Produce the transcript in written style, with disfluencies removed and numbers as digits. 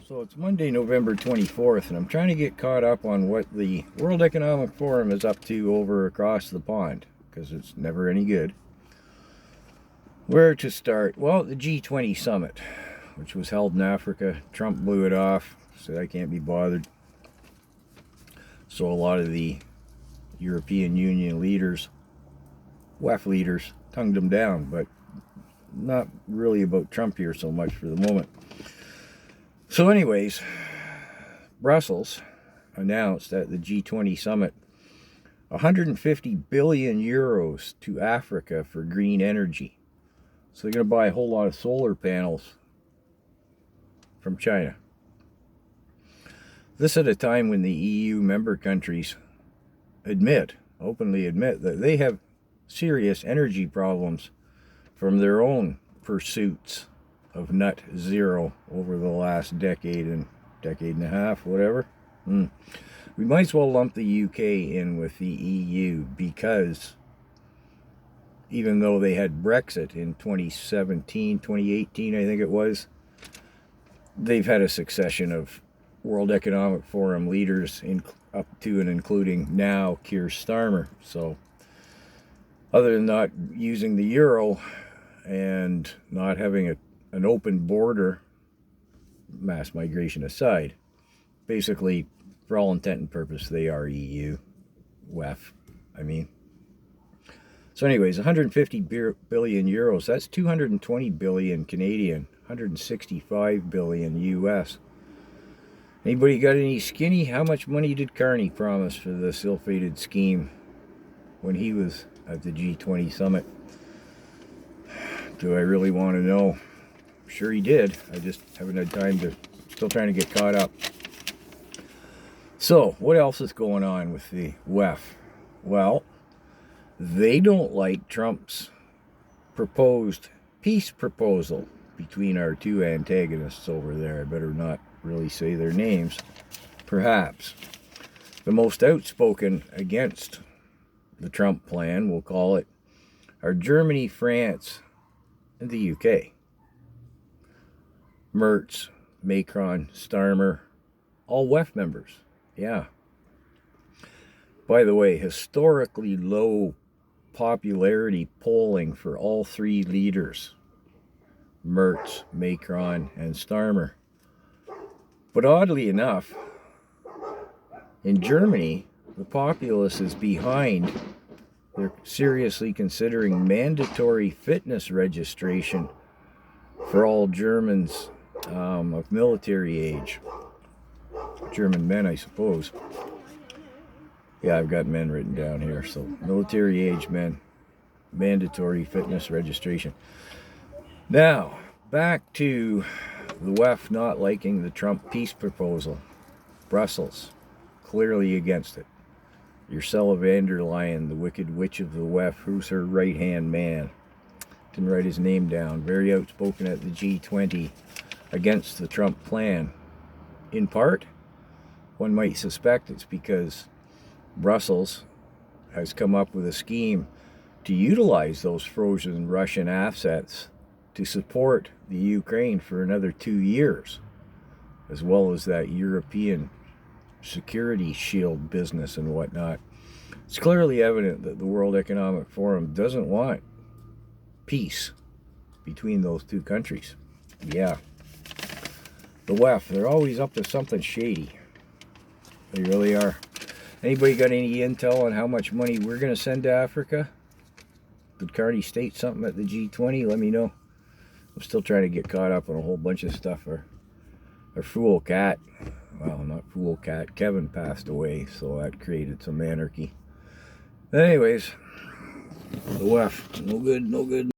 So it's Monday, November 24th, and I'm trying to get caught up on what the World Economic Forum is up to over across the pond, because it's never any good. Where to start? Well, the G20 summit, which was held in Africa. Trump blew it off, said I can't be bothered. So a lot of the European Union leaders, WEF leaders, tongued him down, but not really about Trump here so much for the moment. So anyways, Brussels announced at the G20 summit 150 billion euros to Africa for green energy. So they're going to buy a whole lot of solar panels from China. This at a time when the EU member countries openly admit that they have serious energy problems from their own pursuits of net zero over the last decade and a half, whatever. We might as well lump the UK in with the EU, because even though they had Brexit in 2018, I think it was, they've had a succession of World Economic Forum leaders up to and including now Keir Starmer. So other than not using the euro and not having an open border, mass migration aside, basically, for all intent and purpose, they are EU, WEF, I mean. So anyways, 150 billion euros, that's 220 billion Canadian, 165 billion US. Anybody got any skinny? How much money did Carney promise for this ill-fated scheme when he was at the G20 summit? Do I really want to know? Sure he did. I just haven't had time to, still trying to get caught up. So, what else is going on with the WEF? Well, they don't like Trump's proposed peace proposal between our two antagonists over there. I better not really say their names. Perhaps the most outspoken against the Trump plan, we'll call it, are Germany, France, and the UK. Merz, Macron, Starmer, all WEF members. Yeah. By the way, historically low popularity polling for all three leaders, Merz, Macron, and Starmer. But oddly enough, in Germany, the populace is behind. They're seriously considering mandatory fitness registration for all Germans of military age. German men, I suppose. Yeah, I've got men written down here. So military age men, mandatory fitness registration. Now, back to the WEF not liking the Trump peace proposal. Brussels, clearly against it. Ursula von der Leyen, the wicked witch of the WEF, who's her right-hand man. Didn't write his name down. Very outspoken at the G20 against the Trump plan. In part, one might suspect it's because Brussels has come up with a scheme to utilize those frozen Russian assets to support the Ukraine for another 2 years, as well as that European security shield business and whatnot. It's clearly evident that the World Economic Forum doesn't want peace between those two countries. Yeah. The WEF, they're always up to something shady. They really are. Anybody got any intel on how much money we're going to send to Africa? Did Carney state something at the G20? Let me know. I'm still trying to get caught up on a whole bunch of stuff. Our fool cat, well, not fool cat, Kevin passed away, so that created some anarchy. Anyways, the WEF, no good, no good.